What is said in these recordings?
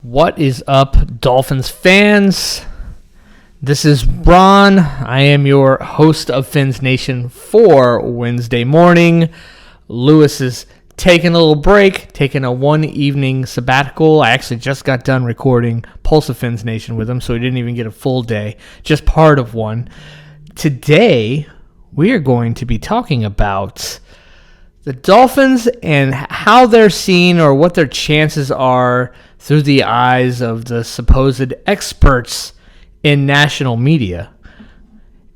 What is up, Dolphins fans? This is Ron. I am your host of Fins Nation for Wednesday morning. Lewis is taking a little break, taking a one-evening sabbatical. I actually just got done recording Pulse of Fins Nation with him, so he didn't even get a full day, just part of one. Today, we are going to be talking about the Dolphins and how they're seen or what their chances are through the eyes of the supposed experts in national media,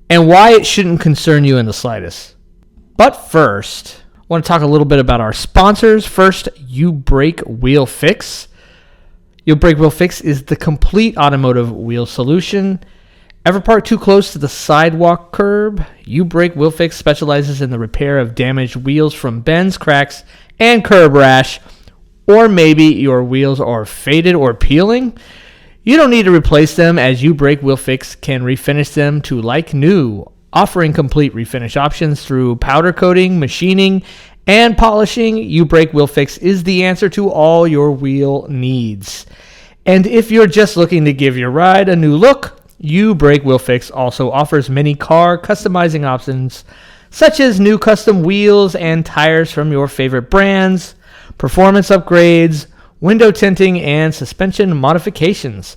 and why it shouldn't concern you in the slightest. But first, I want to talk a little bit about our sponsors. First, You Brake Wheel Fix. You Brake Wheel Fix is the complete automotive wheel solution. Ever parked too close to the sidewalk curb? You Brake Wheel Fix specializes in the repair of damaged wheels from bends, cracks, and curb rash. Or maybe your wheels are faded or peeling. You don't need to replace them, as You Brake Wheel Fix can refinish them to like new, offering complete refinish options through powder coating, machining, and polishing. You Brake Wheel Fix is the answer to all your wheel needs. And if you're just looking to give your ride a new look, You Brake Wheel Fix also offers many car customizing options, such as new custom wheels and tires from your favorite brands, performance upgrades, window tinting, and suspension modifications.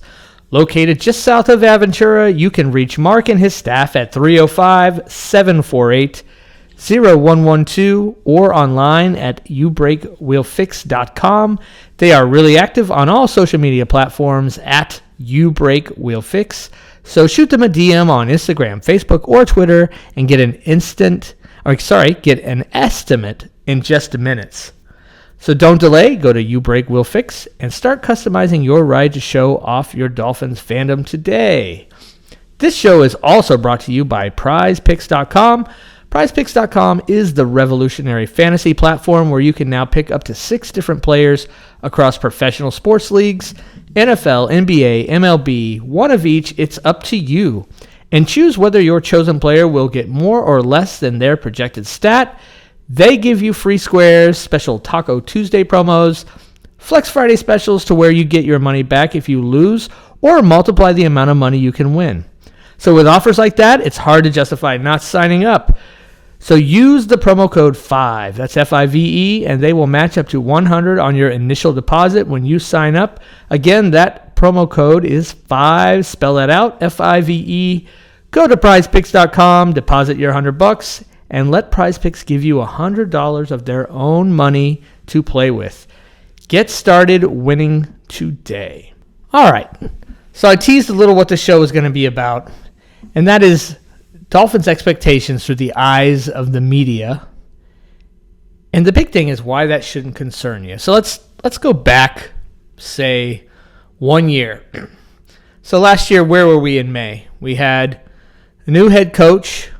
Located just south of Aventura, you can reach Mark and his staff at 305-748-0112 or online at youbrakewheelfix.com. They are really active on all social media platforms at youbrakewheelfix. So shoot them a DM on Instagram, Facebook, or Twitter and get an estimate in just minutes. So don't delay, go to You Brake Wheel Fix and start customizing your ride to show off your Dolphins fandom today. This show is also brought to you by PrizePicks.com. PrizePicks.com is the revolutionary fantasy platform where you can now pick up to 6 different players across professional sports leagues, NFL, NBA, MLB, one of each. It's up to you. And choose whether your chosen player will get more or less than their projected stat. They give you free squares, special Taco Tuesday promos, Flex Friday specials to where you get your money back if you lose, or multiply the amount of money you can win. So with offers like that, it's hard to justify not signing up. So use the promo code FIVE, that's F-I-V-E, and they will match up to $100 on your initial deposit when you sign up. Again, that promo code is FIVE, spell that out, F-I-V-E. Go to PrizePicks.com, deposit your $100, and let PrizePicks give you $100 of their own money to play with. Get started winning today. All right, so I teased a little what the show is going to be about, and that is Dolphins' expectations through the eyes of the media. And the big thing is why that shouldn't concern you. So let's go back, say, 1 year. So last year, where were we in May? We had a new head coach.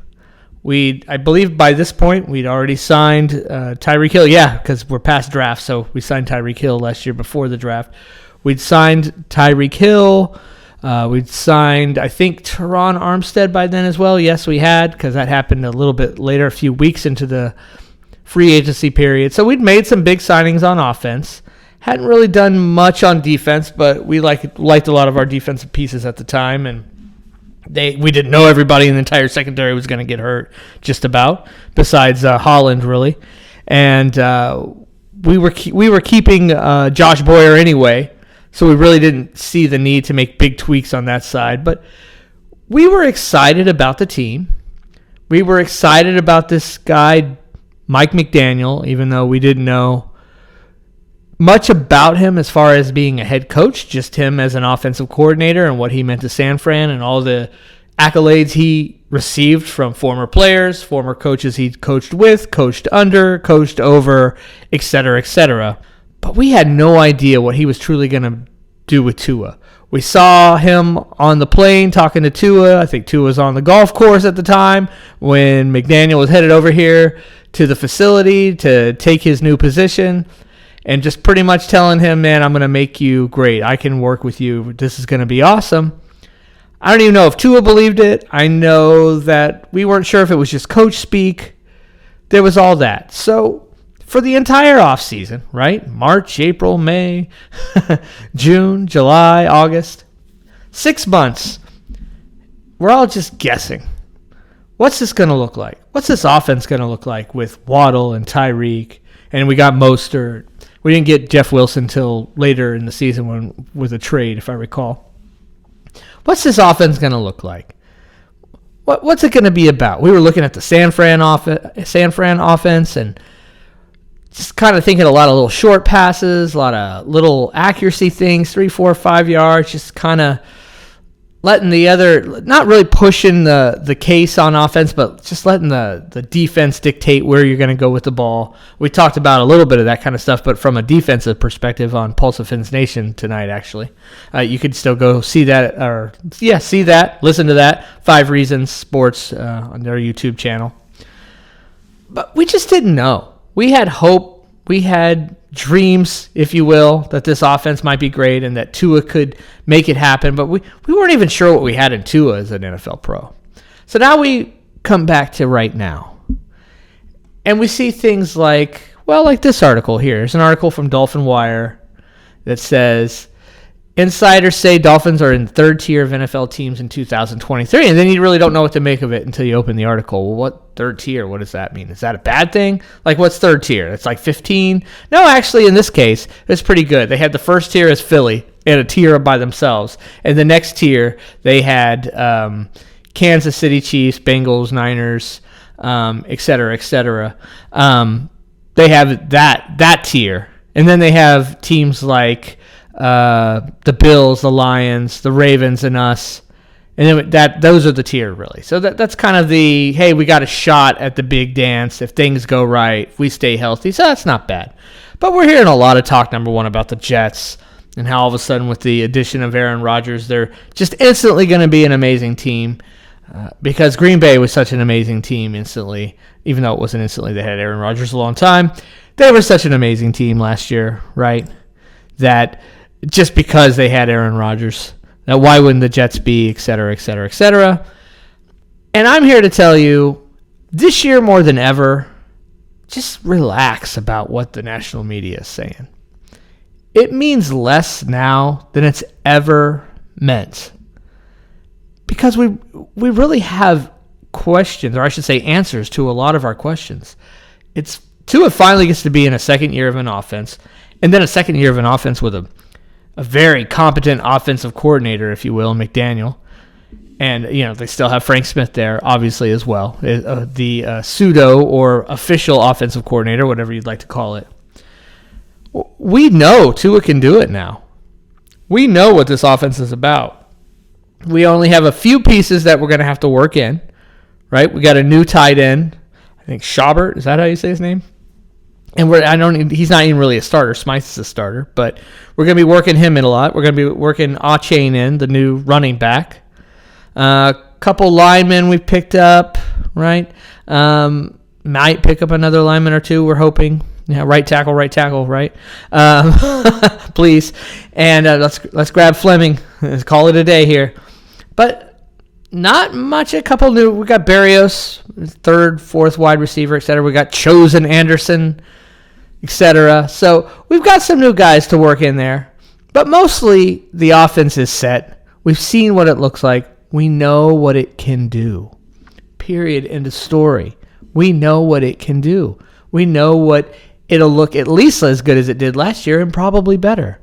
I believe by this point, we'd already signed Tyreek Hill. Yeah, because we're past draft, so we signed Tyreek Hill last year before the draft. We'd signed Tyreek Hill. We'd signed, I think, Teron Armstead by then as well. Yes, we had, because that happened a little bit later, a few weeks into the free agency period. So we'd made some big signings on offense. Hadn't really done much on defense, but we liked a lot of our defensive pieces at the time, and we didn't know everybody in the entire secondary was going to get hurt, just about, besides Holland, really. And we were keeping Josh Boyer anyway, so we really didn't see the need to make big tweaks on that side. But we were excited about the team. We were excited about this guy, Mike McDaniel, even though we didn't know much about him as far as being a head coach, just him as an offensive coordinator and what he meant to San Fran and all the accolades he received from former players, former coaches he coached with, coached under, coached over, etc., etc. But we had no idea what he was truly going to do with Tua. We saw him on the plane talking to Tua. I think Tua was on the golf course at the time when McDaniel was headed over here to the facility to take his new position. And just pretty much telling him, man, I'm going to make you great. I can work with you. This is going to be awesome. I don't even know if Tua believed it. I know that we weren't sure if it was just coach speak. There was all that. So for the entire offseason, right? March, April, May, June, July, August. 6 months. We're all just guessing. What's this going to look like? What's this offense going to look like with Waddle and Tyreek? And we got Mostert. We didn't get Jeff Wilson until later in the season with a trade, if I recall. What's this offense going to look like? What's it going to be about? We were looking at the San Fran offense and just kind of thinking a lot of little short passes, a lot of little accuracy things, 3, 4, 5 yards, just kind of letting the other, not really pushing the case on offense, but just letting the defense dictate where you're going to go with the ball. We talked about a little bit of that kind of stuff, but from a defensive perspective on Pulse of Fins Nation tonight, actually. You could still go see that, listen to that, 5 Reasons Sports on their YouTube channel. But we just didn't know. We had hope. We had dreams, if you will, that this offense might be great and that Tua could make it happen, but we weren't even sure what we had in Tua as an NFL pro. So now we come back to right now, and we see things like this article here. There's an article from Dolphin Wire that says, insiders say Dolphins are in the 3rd tier of NFL teams in 2023, and then you really don't know what to make of it until you open the article. Well, what 3rd tier? What does that mean? Is that a bad thing? Like, what's 3rd tier? It's like 15? No, actually, in this case, it's pretty good. They had the 1st tier as Philly, and a tier by themselves. And the next tier, they had Kansas City Chiefs, Bengals, Niners, et cetera, et cetera. They have that tier. And then they have teams like the Bills, the Lions, the Ravens, and us, and then those are the tier really. So that's kind of the, hey, we got a shot at the big dance if things go right, if we stay healthy. So that's not bad. But we're hearing a lot of talk, number one, about the Jets and how all of a sudden with the addition of Aaron Rodgers, they're just instantly going to be an amazing team because Green Bay was such an amazing team instantly, even though it wasn't instantly. They had Aaron Rodgers a long time. They were such an amazing team last year, right? That just because they had Aaron Rodgers, now why wouldn't the Jets be, et cetera, et cetera, et cetera. And I'm here to tell you, this year more than ever, just relax about what the national media is saying. It means less now than it's ever meant. Because we really have questions, or I should say answers to a lot of our questions. It's Tua finally gets to be in a second year of an offense, and then a second year of an offense with a very competent offensive coordinator, if you will, McDaniel. And, they still have Frank Smith there, obviously, as well. The pseudo or official offensive coordinator, whatever you'd like to call it. We know Tua can do it now. We know what this offense is about. We only have a few pieces that we're going to have to work in, right? We got a new tight end. I think Schaubert, is that how you say his name? And he's not even really a starter. Smythe is a starter, but we're going to be working him in a lot. We're going to be working Achane in, the new running back. A couple linemen we picked up, right? Might pick up another lineman or two, we're hoping. Yeah, right tackle, right? Please. And let's grab Fleming. Let's call it a day here. But not much. A couple new. We got Berrios, 3rd, 4th wide receiver, etc. We got Chosen Anderson, etc. So we've got some new guys to work in there. But mostly the offense is set. We've seen what it looks like. We know what it can do. Period. End of story. We know what it can do. We know what it'll look at least as good as it did last year and probably better.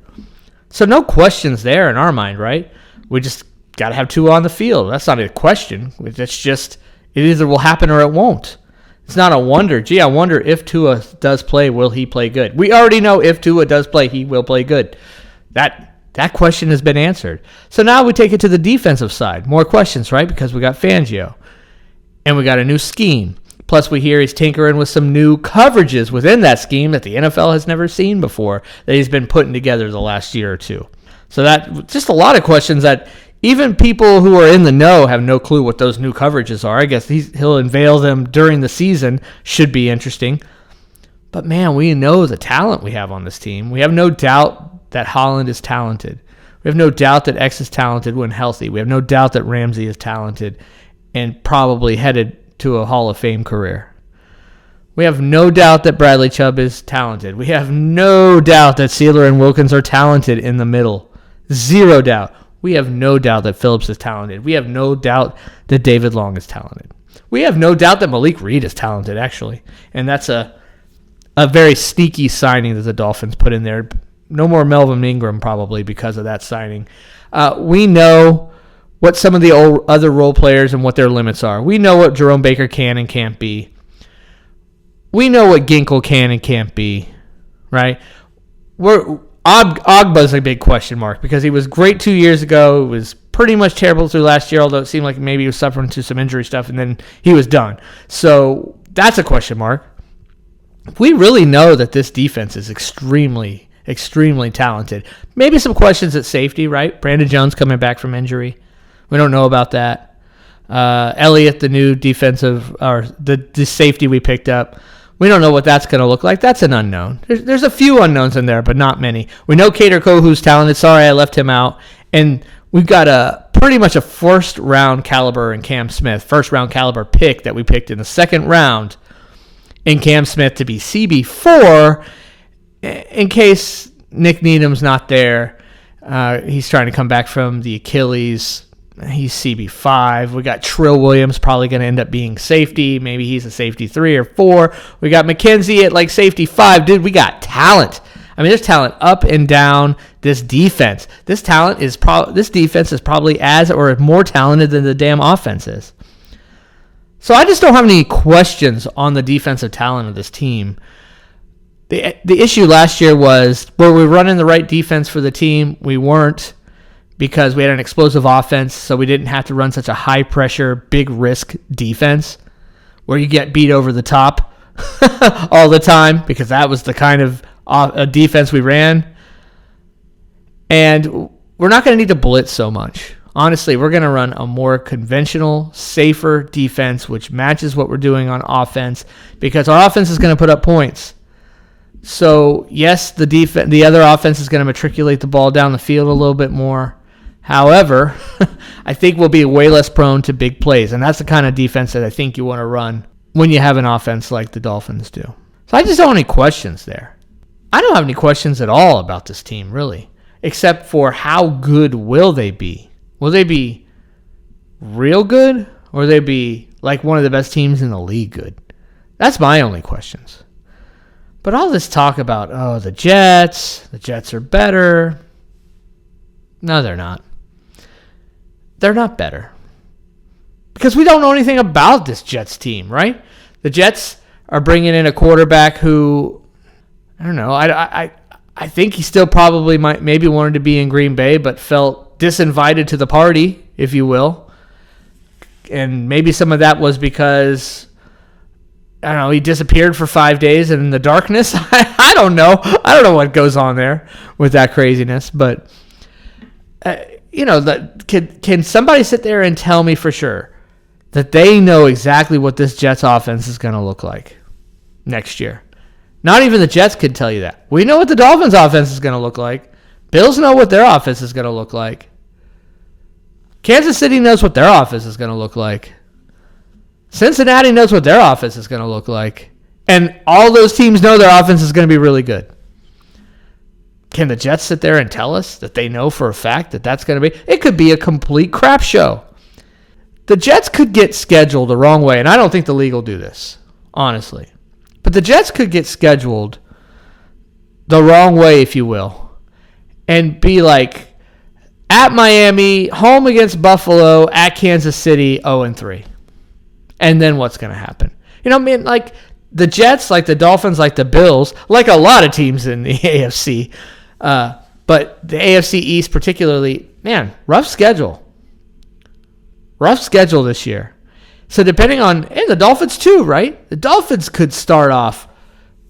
So no questions there in our mind, right? We just got to have Tua on the field. That's not a question. It's just it either will happen or it won't. It's not a wonder. Gee, I wonder if Tua does play, will he play good? We already know if Tua does play, he will play good. That question has been answered. So now we take it to the defensive side. More questions, right? Because we got Fangio. And we got a new scheme. Plus, we hear he's tinkering with some new coverages within that scheme that the NFL has never seen before that he's been putting together the last year or two. So that just a lot of questions that even people who are in the know have no clue what those new coverages are. I guess he'll unveil them during the season. Should be interesting. But, man, we know the talent we have on this team. We have no doubt that Holland is talented. We have no doubt that X is talented when healthy. We have no doubt that Ramsey is talented and probably headed to a Hall of Fame career. We have no doubt that Bradley Chubb is talented. We have no doubt that Sealer and Wilkins are talented in the middle. Zero doubt. We have no doubt that Phillips is talented. We have no doubt that David Long is talented. We have no doubt that Malik Reed is talented, actually. And that's a very sneaky signing that the Dolphins put in there. No more Melvin Ingram, probably, because of that signing. We know what some of the other role players and what their limits are. We know what Jerome Baker can and can't be. We know what Ginkle can and can't be, right? Ogba's a big question mark because he was great 2 years ago. It was pretty much terrible through last year, although it seemed like maybe he was suffering to some injury stuff, and then he was done. So that's a question mark. We really know that this defense is extremely, extremely talented. Maybe some questions at safety, right? Brandon Jones coming back from injury. We don't know about that. Elliott, the new defensive, or the safety we picked up. We don't know what that's going to look like. That's an unknown. There's a few unknowns in there, but not many. We know Kader Kohou's talented. Sorry, I left him out. And we've got pretty much a first-round caliber in Cam Smith, first-round caliber pick that we picked in the second round in Cam Smith to be CB4 in case Nick Needham's not there. He's trying to come back from the Achilles. He's CB5. We got Trill Williams probably going to end up being safety. Maybe he's a safety 3 or 4. We got McKenzie at like safety 5. Dude, we got talent. I mean, there's talent up and down this defense. This defense is probably as or more talented than the damn offense is. So I just don't have any questions on the defensive talent of this team. The issue last year was, were we running the right defense for the team? We weren't, because we had an explosive offense, so we didn't have to run such a high-pressure, big-risk defense where you get beat over the top all the time, because that was the kind of defense we ran. And we're not going to need to blitz so much. Honestly, we're going to run a more conventional, safer defense, which matches what we're doing on offense, because our offense is going to put up points. So, yes, the other offense is going to matriculate the ball down the field a little bit more. However, I think we'll be way less prone to big plays, and that's the kind of defense that I think you want to run when you have an offense like the Dolphins do. So I just don't have any questions there. I don't have any questions at all about this team, really, except for how good will they be? Will they be real good, or will they be like one of the best teams in the league good? That's my only questions. But all this talk about, the Jets are better. No, they're not. They're not better. Because we don't know anything about this Jets team, right? The Jets are bringing in a quarterback who, I don't know, I think he still probably maybe wanted to be in Green Bay, but felt disinvited to the party, if you will. And maybe some of that was because, I don't know, he disappeared for 5 days in the darkness. I don't know. I don't know what goes on there with that craziness. But, can somebody sit there and tell me for sure that they know exactly what this Jets offense is going to look like next year? Not even the Jets could tell you that. We know what the Dolphins offense is going to look like. Bills know what their offense is going to look like. Kansas City knows what their offense is going to look like. Cincinnati knows what their offense is going to look like. And all those teams know their offense is going to be really good. Can the Jets sit there and tell us that they know for a fact that that's going to be? It could be a complete crap show. The Jets could get scheduled the wrong way, and I don't think the league will do this, honestly. But the Jets could get scheduled the wrong way, if you will, and be like at Miami, home against Buffalo, at Kansas City, 0-3. And then what's going to happen? Like the Jets, like the Dolphins, like the Bills, like a lot of teams in the AFC. But the AFC East particularly, man, rough schedule. Rough schedule this year. So depending on, and the Dolphins too, right? The Dolphins could start off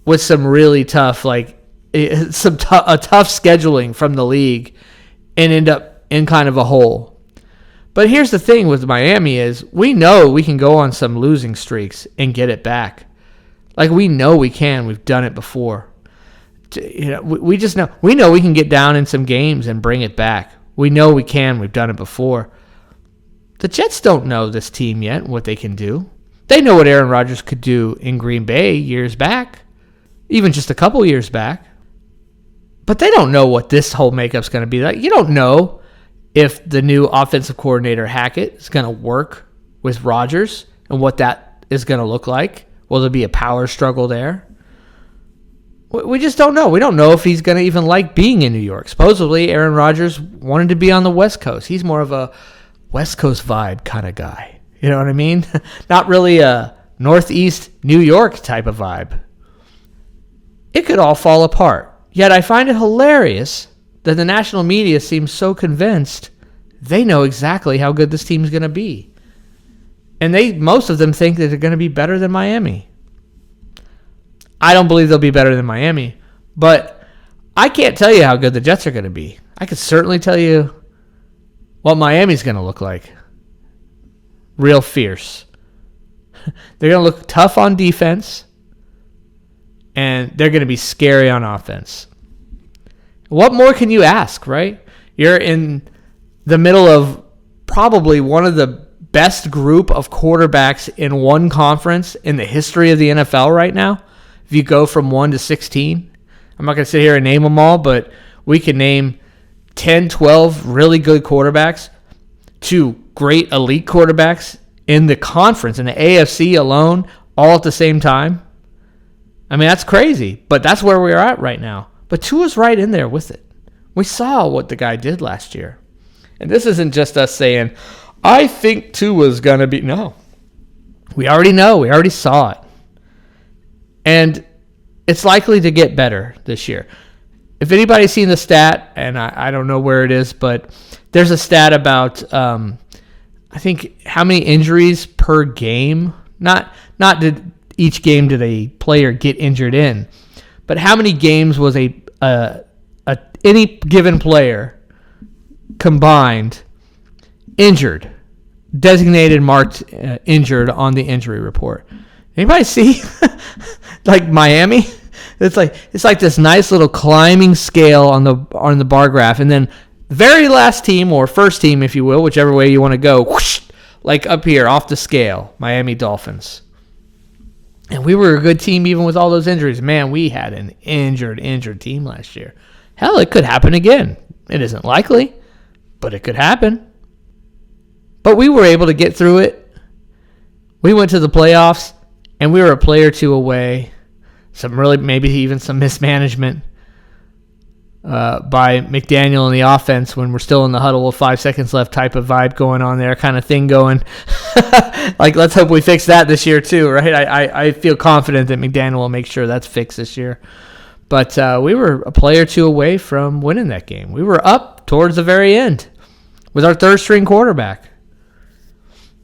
with some really tough, tough scheduling from the league and end up in kind of a hole. But here's the thing with Miami is we know we can go on some losing streaks and get it back. Like we know we can. We've done it before. We just know. We know we can get down in some games and bring it back. We know we can. We've done it before. The Jets don't know this team yet, what they can do. They know what Aaron Rodgers could do in Green Bay years back, even just a couple years back. But they don't know what this whole makeup's going to be like. You don't know if the new offensive coordinator, Hackett, is going to work with Rodgers and what that is going to look like. Will there be a power struggle there? We just don't know. We don't know if he's going to even like being in New York. Supposedly, Aaron Rodgers wanted to be on the West Coast. He's more of a West Coast vibe kind of guy. You know what I mean? Not really a Northeast New York type of vibe. It could all fall apart. Yet I find it hilarious that the national media seems so convinced they know exactly how good this team is going to be. And most of them think that they're going to be better than Miami. I don't believe they'll be better than Miami, but I can't tell you how good the Jets are going to be. I can certainly tell you what Miami's going to look like. Real fierce. They're going to look tough on defense, and they're going to be scary on offense. What more can you ask, right? You're in the middle of probably one of the best group of quarterbacks in one conference in the history of the NFL right now. If you go from 1 to 16, I'm not going to sit here and name them all, but we can name 10, 12 really good quarterbacks, 2 great elite quarterbacks in the conference, in the AFC alone, all at the same time. I mean, that's crazy, but that's where we're at right now. But Tua's right in there with it. We saw what the guy did last year. And this isn't just us saying, I think Tua's going to be... No. We already know. We already saw it. And it's likely to get better this year. If anybody's seen the stat, and I don't know where it is, but there's a stat about, I think, how many injuries per game. Not did each game did a player get injured in, but how many games was any given player combined injured, designated, marked injured on the injury report. Anybody see like Miami? It's like this nice little climbing scale on the bar graph, and then the very last team, or first team, if you will, whichever way you want to go, whoosh, like up here off the scale, Miami Dolphins. And we were a good team even with all those injuries. Man, we had an injured team last year. Hell, it could happen again. It isn't likely, but it could happen. But we were able to get through it. We went to the playoffs, and we were a play or two away. Maybe even some mismanagement by McDaniel in the offense when we're still in the huddle with 5 seconds left type of vibe going on there, kind of thing going. Like, let's hope we fix that this year too, right? I feel confident that McDaniel will make sure that's fixed this year. But we were a play or two away from winning that game. We were up towards the very end with our third-string quarterback.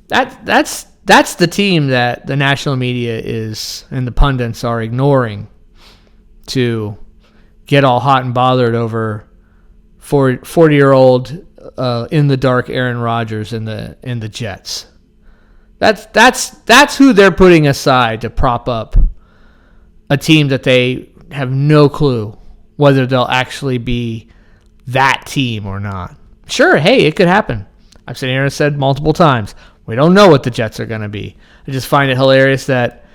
That's the team that the national media is and the pundits are ignoring to get all hot and bothered over 40-year-old in the dark Aaron Rodgers and the Jets. That's who they're putting aside to prop up a team that they have no clue whether they'll actually be that team or not. Sure, hey, it could happen. I've seen Aaron said multiple times, we don't know what the Jets are going to be. I just find it hilarious that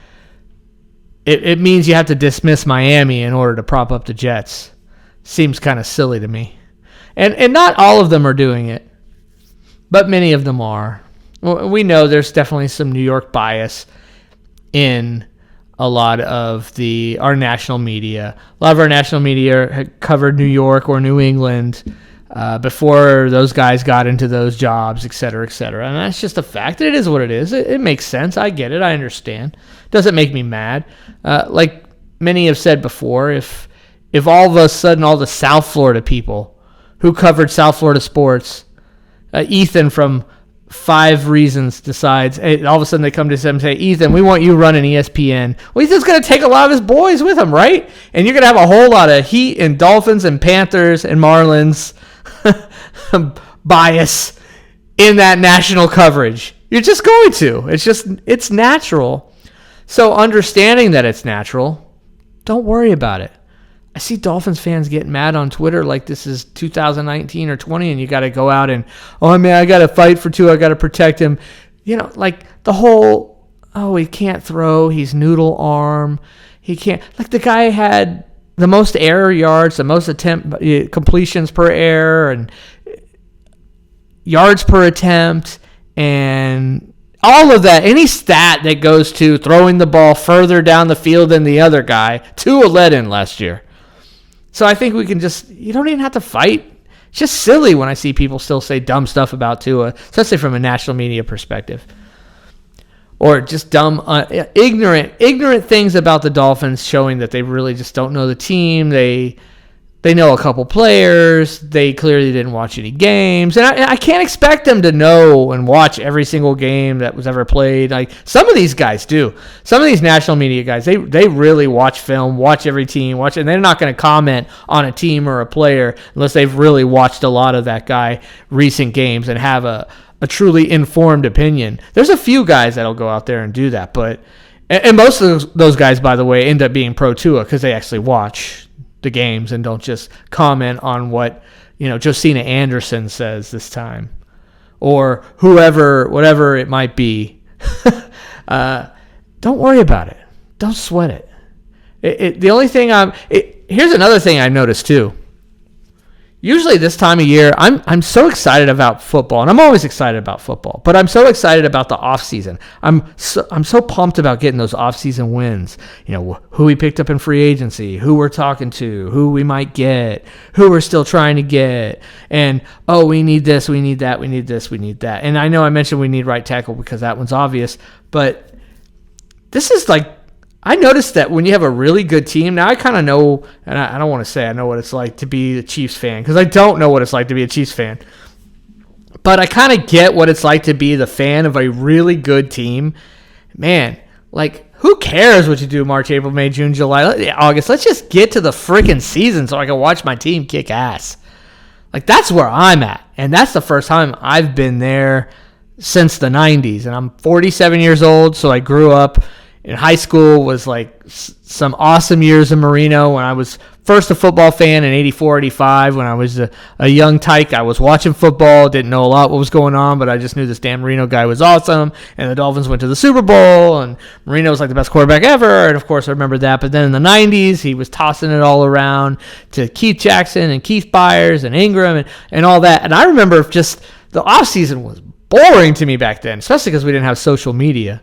it means you have to dismiss Miami in order to prop up the Jets. Seems kind of silly to me. And not all of them are doing it, but many of them are. We know there's definitely some New York bias in a lot of our national media. A lot of our national media had covered New York or New England before those guys got into those jobs, et cetera, et cetera. And that's just a fact. It is what it is. It makes sense. I get it. I understand. Doesn't make me mad. Like many have said before, if all of a sudden all the South Florida people who covered South Florida sports, Ethan from 5 Reasons decides, hey, all of a sudden they come to him and say, Ethan, we want you running ESPN. Well, Ethan's going to take a lot of his boys with him, right? And you're going to have a whole lot of Heat and Dolphins and Panthers and Marlins bias in that national coverage. You're just going to. It's natural. So understanding that it's natural, don't worry about it. I see Dolphins fans getting mad on Twitter like this is 2019 or 20 and you got to go out and, oh, man, I got to fight for Tua. I got to protect him. You know, like the whole oh, he can't throw. He's noodle arm. He can't. Like, the guy had the most air yards, the most completions per air, and yards per attempt, and all of that. Any stat that goes to throwing the ball further down the field than the other guy, Tua led in last year. So I think we can you don't even have to fight. It's just silly when I see people still say dumb stuff about Tua, especially from a national media perspective. Or just dumb, ignorant things about the Dolphins, showing that they really just don't know the team. They know a couple players. They clearly didn't watch any games. And I can't expect them to know and watch every single game that was ever played. Like, some of these guys do. Some of these national media guys, they really watch film, watch every team, and they're not going to comment on a team or a player unless they've really watched a lot of that guy recent games and have a truly informed opinion. There's a few guys that'll go out there and do that, but and most of those guys, by the way, end up being pro Tua because they actually watch the games and don't just comment on what Josina Anderson says this time or whatever it might be. Don't worry about it. Don't sweat it. The only thing here's another thing I noticed too. Usually this time of year, I'm so excited about football, and I'm always excited about football, but I'm so excited about the offseason. I'm so pumped about getting those offseason wins. Who we picked up in free agency, who we're talking to, who we might get, who we're still trying to get, and, oh, we need this, we need that, we need this, we need that. And I know I mentioned we need right tackle because that one's obvious, but this is like, I noticed that when you have a really good team, now I kind of know, and I don't want to say I know what it's like to be a Chiefs fan, because I don't know what it's like to be a Chiefs fan. But I kind of get what it's like to be the fan of a really good team. Man, like, who cares what you do March, April, May, June, July, August? Let's just get to the freaking season so I can watch my team kick ass. Like, that's where I'm at. And that's the first time I've been there since the 90s. And I'm 47 years old, so I grew up in high school, was like some awesome years in Marino when I was first a football fan in 84, 85. When I was a young tyke, I was watching football, didn't know a lot what was going on, but I just knew this Dan Marino guy was awesome. And the Dolphins went to the Super Bowl, and Marino was like the best quarterback ever. And of course, I remember that. But then in the 90s, he was tossing it all around to Keith Jackson and Keith Byers and Ingram and all that. And I remember just the offseason was boring to me back then, especially because we didn't have social media.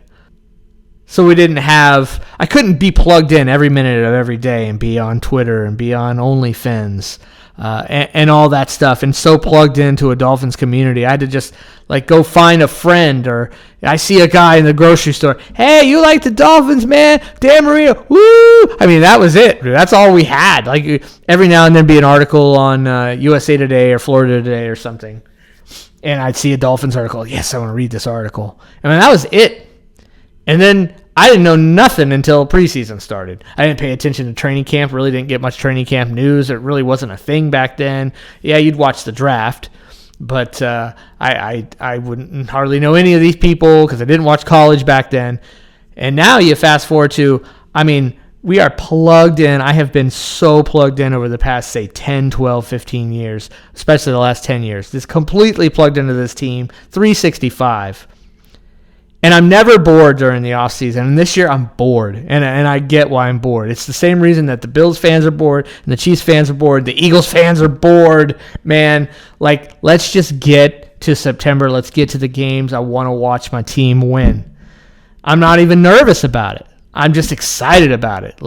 So I couldn't be plugged in every minute of every day and be on Twitter and be on OnlyFans and all that stuff, and so plugged into a Dolphins community. I had to just like go find a friend, or I see a guy in the grocery store. Hey, you like the Dolphins, man? Dan Marino, woo! I mean, that was it. That's all we had. Like, every now and then be an article on USA Today or Florida Today or something, and I'd see a Dolphins article. Yes, I want to read this article. I mean, that was it. And then I didn't know nothing until preseason started. I didn't pay attention to training camp, really didn't get much training camp news. It really wasn't a thing back then. Yeah, you'd watch the draft, but I wouldn't hardly know any of these people because I didn't watch college back then. And now you fast forward to, we are plugged in. I have been so plugged in over the past, say, 10, 12, 15 years, especially the last 10 years. Just completely plugged into this team, 365. And I'm never bored during the offseason. And this year I'm bored. And I get why I'm bored. It's the same reason that the Bills fans are bored and the Chiefs fans are bored. The Eagles fans are bored. Man, like, let's just get to September. Let's get to the games. I want to watch my team win. I'm not even nervous about it. I'm just excited about it.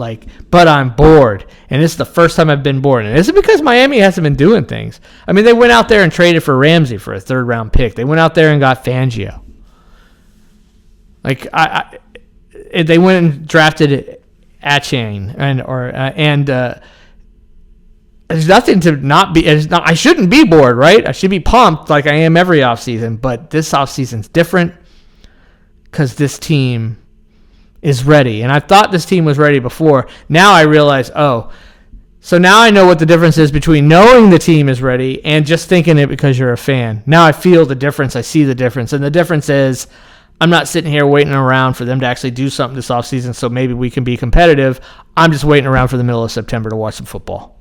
But I'm bored. And it's the first time I've been bored. And is it because Miami hasn't been doing things? They went out there and traded for Ramsey for a third-round pick. They went out there and got Fangio. They went and drafted Achane, and there's nothing to not be. I shouldn't be bored, right? I should be pumped like I am every offseason. But this offseason's different because this team is ready, and I thought this team was ready before. Now I realize, so now I know what the difference is between knowing the team is ready and just thinking it because you're a fan. Now I feel the difference. I see the difference, and the difference is, I'm not sitting here waiting around for them to actually do something this offseason so maybe we can be competitive. I'm just waiting around for the middle of September to watch some football.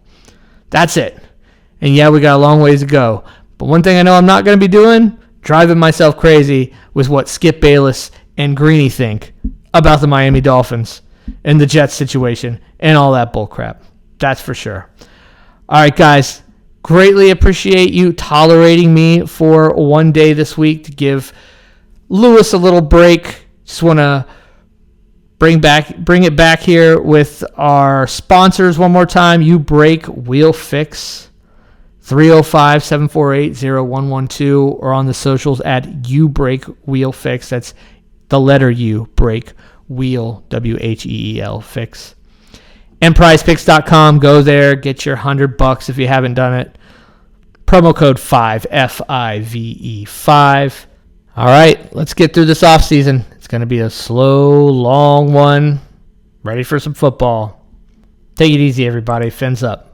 That's it. And yeah, we got a long ways to go. But one thing I know I'm not going to be doing, driving myself crazy with what Skip Bayless and Greeny think about the Miami Dolphins and the Jets situation and all that bull crap. That's for sure. All right, guys. Greatly appreciate you tolerating me for one day this week to give Lewis a little break. Just want to bring it back here with our sponsors one more time. You Break Wheel Fix, 305-748-0112, or on the socials at You Break Wheel Fix. That's the letter U, Break Wheel, WHEEL Fix. And PrizePicks.com. Go there, get your $100 if you haven't done it. Promo code 5, FIVE 5. All right, let's get through this offseason. It's going to be a slow, long one. Ready for some football. Take it easy, everybody. Fins up.